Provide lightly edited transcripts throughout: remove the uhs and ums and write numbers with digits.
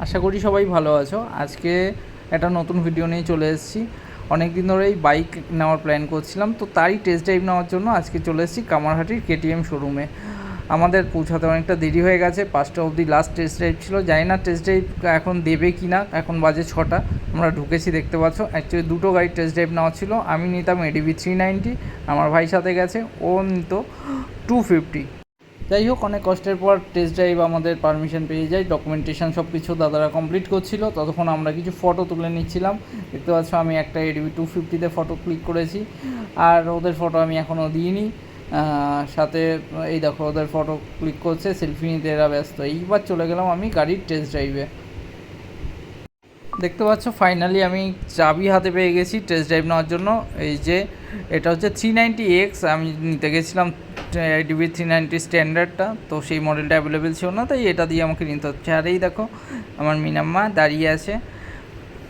আশা করি সবাই ভালো আছো। আজকে একটা নতুন ভিডিও নিয়ে চলে এসেছি। অনেক দিন ধরেই বাইক নেওয়ার প্ল্যান করছিলাম, তো তারই টেস্ট ড্রাইভ নেওয়ার জন্য আজকে চলে এসেছি কামারহাটির কেটিএম শোরুমে। আমাদের পৌঁছাতে অনেকটা দেরি হয়ে গেছে, 5টা অবধি লাস্ট টেস্ট ড্রাইভ ছিল। জানি না টেস্ট ড্রাইভ এখন দেবে কি না, এখন বাজে 6টা। আমরা ঢুকেছি, দেখতে পাচ্ছ। অ্যাকচুয়ালি দুটো গাড়ির টেস্ট ড্রাইভ নেওয়া ছিল। আমি নিতাম এডিবি 390, আমার ভাই সাথে গেছে, ও নিত 250। যাই হোক, অনেক কষ্টের পর টেস্ট ড্রাইভ আমাদের পারমিশন পেয়ে যায়। ডকুমেন্টেশন সব কিছু দাদারা কমপ্লিট করছিল, ততক্ষণ আমরা কিছু ফটো তুলে নিচ্ছিলাম। দেখতে পাচ্ছ আমি একটা এডিবি 250-তে ফটো ক্লিক করেছি, আর ওদের ফটো আমি এখনও দিইনি। সাথে এই দেখো, ওদের ফটো ক্লিক করছে, সেলফি নিতে এরা ব্যস্ত। এইবার চলে গেলাম আমি গাড়ির টেস্ট ড্রাইভে। দেখতে পাচ্ছ ফাইনালি আমি চাবি হাতে পেয়ে গেছি টেস্ট ড্রাইভ নেওয়ার জন্য। এই যে এটা হচ্ছে 390X, আমি নিতে গেছিলাম ডিবি 390 স্ট্যান্ডার্ডটা, তো সেই মডেলটা অ্যাভেলেবেল ছিল না, তাই এটা দিয়ে আমাকে নিতে হচ্ছে। আর এই দেখো আমার মিনাম্মা দাঁড়িয়ে আছে,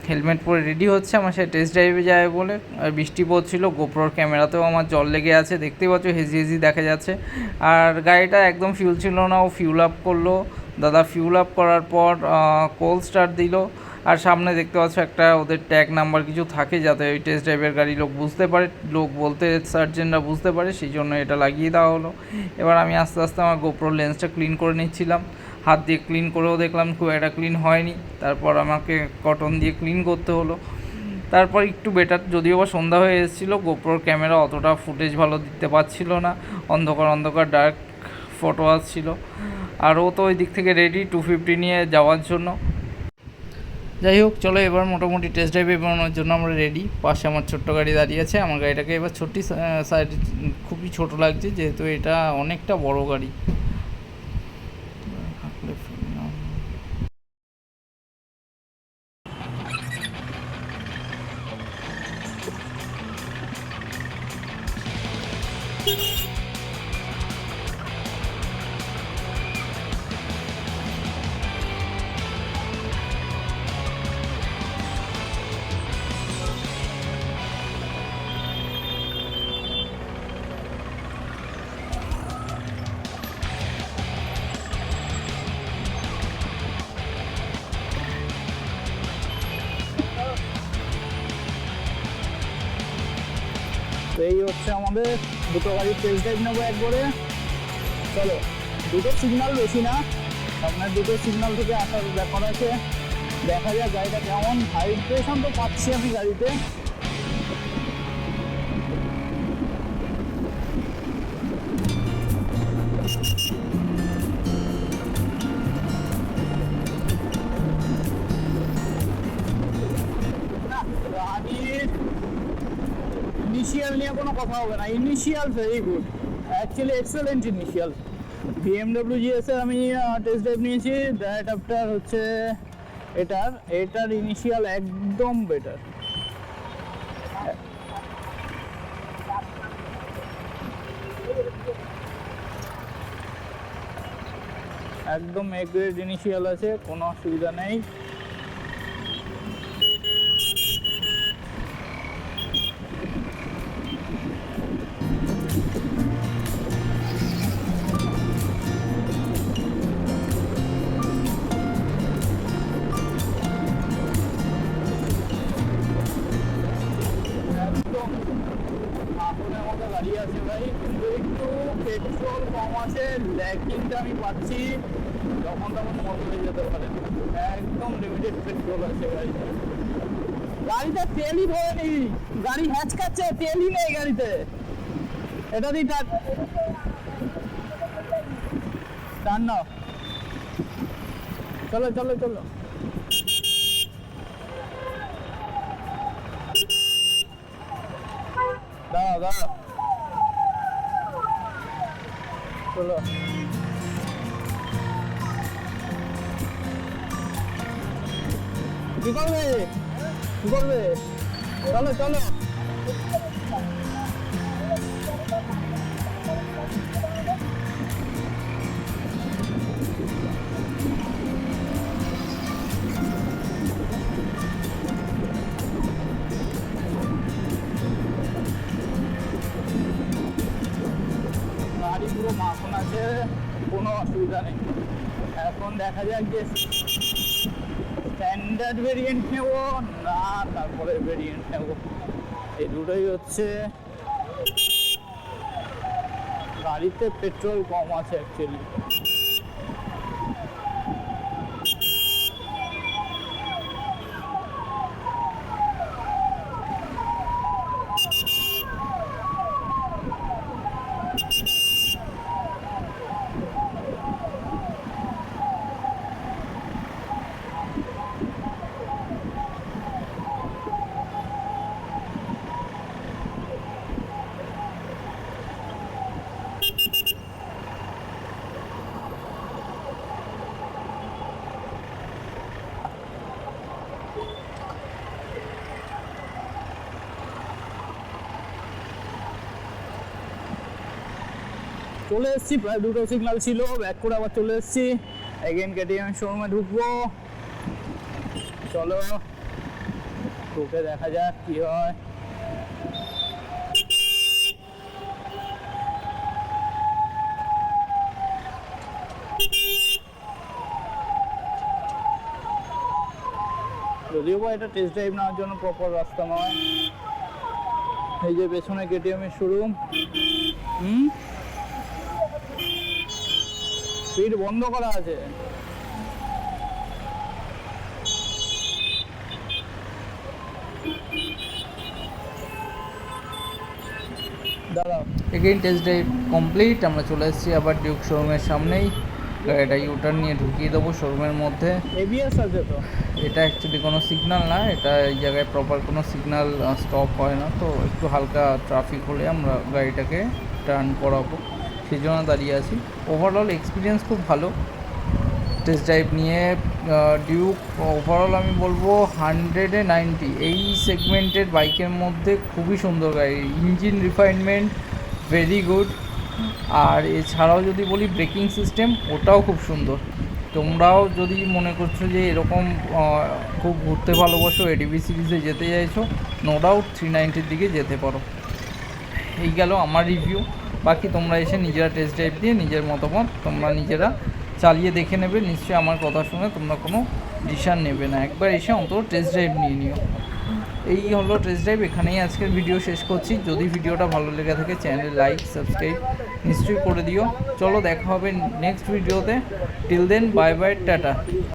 হেলমেট পরে রেডি হচ্ছে আমার সাথে টেস্ট ড্রাইভে যাবে বলে। আর বৃষ্টি পড়ছিল, গোপ্রোর ক্যামেরাতেও আমার জল লেগে আছে, দেখতেই পাচ্ছ হেজি হেজি দেখা যাচ্ছে। আর গাড়িটা একদম ফিউল ছিল না, ও ফিউল আপ করলো। দাদা ফিউল আপ করার পর কোল্ড স্টার্ট দিল। আর সামনে দেখতে পাচ্ছ একটা ওদের ট্যাগ নাম্বার কিছু থাকে, যাতে ওই টেস্ট ড্রাইভের গাড়ি লোক বুঝতে পারে, লোক বলতে সার্জেনরা বুঝতে পারে, সেই জন্য এটা লাগিয়ে দেওয়া হলো। এবার আমি আস্তে আস্তে আমার গোপ্রোর লেন্সটা ক্লিন করে নিচ্ছিলাম। হাত দিয়ে ক্লিন করেও দেখলাম খুব একটা ক্লিন হয়নি, তারপর আমাকে কটন দিয়ে ক্লিন করতে হলো। তারপর একটু বেটার, যদিও বা সন্ধ্যা হয়ে এসেছিলো, গোপ্রোর ক্যামেরা অতটা ফুটেজ ভালো দিতে পারছিল না, অন্ধকার অন্ধকার ডার্ক ফটো আসছিল। আর ও তো ওই দিক থেকে রেডি 250 নিয়ে যাওয়ার জন্য। যাই হোক, চলো এবার মোটামুটি টেস্ট ড্রাইভে বেরোনোর জন্য আমরা রেডি। পাশে আমার ছোট্ট গাড়ি দাঁড়িয়ে আছে। আমার গাড়িটাকে এবার ছোট্টি সাইড খুবই ছোট লাগছে, যেহেতু এটা অনেকটা বড় গাড়ি। তো এই হচ্ছে আমাদের দুটো গাড়ির টেস্ট ড্রাইভ নেবো একবারে। চলো, দুটো সিগন্যাল বেশি না, আপনার দুটো সিগন্যাল থেকে আসার ব্যাপার আছে। দেখা যাক গাড়িটা কেমন। ভাইব্রেশন তো পাচ্ছি আমি গাড়িতে। গাড়ির ইনিশিয়াল নিয়ে কোনো কথা হবে না, initial very good, actually excellent initial. BMW GS এর আমি টেস্ট ড্রাইভ নিয়েছি, দ্যাট আফটার হচ্ছে এটার ইনিশিয়াল একদম বেটার। একদম এ গ্রেড ইনিশিয়াল আছে, কোনো অসুবিধা নেই। গাড়ি আছে ভাই, কিন্তু একটু পেট্রোল কম আছে, ল্যাকিংটা আমি পাচ্ছি, যখন তখন মতো হয়ে যেতে পারে। একদম লিমিটেড পেট্রোল আছে গাড়িতে। গাড়িতে তেলই ভরেনি, গাড়ি হ্যাচকাচ্ছে, তেলই নেই গাড়িতে। এটা দিয়ে টান না, চলো চলো চলো। দাঁড়া দাঁড়া, চলো। কি করবে কি করবে, চলো চলো। গাড়ি পুরো মাখন আছে, কোনো অসুবিধা নেই। এখন দেখা যাক যে স্ট্যান্ডার্ড ভেরিয়েন্ট নেব না তারপরে ভেরিয়েন্ট নেব, এই দুটোই হচ্ছে। গাড়িতে পেট্রোল কম আছে অ্যাকচুয়ালি। চলে এসেছি, প্রায় দুটো সিগন্যাল ছিল, ব্যাক করে আবার চলে এসেছি। এগেন কেটিএম শোরুমে ঢুকবো, চলো ঢুকে দেখা যাক কি হয়। যদিও বা এটা টেস্ট ড্রাইভ নেওয়ার জন্য প্রপার রাস্তা নয়। এই যে পেছনে কেটিএম এর শোরুম। স্পিড বন্ধ করা আছে। দাঁড়াও, এগেইন টেস্ট ড্রাইভ কমপ্লিট। আমরা চলে এসেছি আবার ডিউক শোরুমের সামনেই। গাড়িটা ইউটার্ন নিয়ে ঢুকিয়ে দেবো শোরুমের মধ্যে। এবিএস আছে তো? এটা অ্যাকচুয়ালি কোনো সিগন্যাল না, এটা এই জায়গায় প্রপার কোনো সিগন্যাল স্টপ হয় না, তো একটু হালকা ট্রাফিক হলে আমরা গাড়িটাকে টার্ন করাবো, সেই জন্য দাঁড়িয়ে আছি। ওভারঅল এক্সপিরিয়েন্স খুব ভালো টেস্ট ড্রাইভ নিয়ে। ডিউক ওভারঅল আমি বলবো 100-90, এই সেগমেন্টের বাইকের মধ্যে খুবই সুন্দর গাড়ি। Engine refinement very good. আর এছাড়াও যদি বলি ব্রেকিং সিস্টেম, ওটাও খুব সুন্দর। তোমরাও যদি মনে করছো যে এরকম খুব ঘুরতে ভালোবাসো, এডিবি সিরিজে যেতে চাইছো, নো ডাউট 390-র দিকে যেতে পারো। এই গেল আমার রিভিউ। বাকি তোমরা এসে নিজেরা টেস্ট ড্রাইভ দিয়ে নিজের মতামত তোমরা নিজেরা চালিয়ে দেখে নেবে। নিশ্চয়ই আমার কথা শুনে তোমরা কোনো ডিসিশন নেবে না, একবার এসে অন্তত টেস্ট ড্রাইভ নিয়ে নিও। এই হলো টেস্ট ড্রাইভ। এখানেই আজকের ভিডিও শেষ করছি। যদি ভিডিওটা ভালো লেগে থাকে চ্যানেলে লাইক সাবস্ক্রাইব নিশ্চয়ই করে দিও। চলো দেখা হবে নেক্সট ভিডিওতে। Till then bye bye, tata.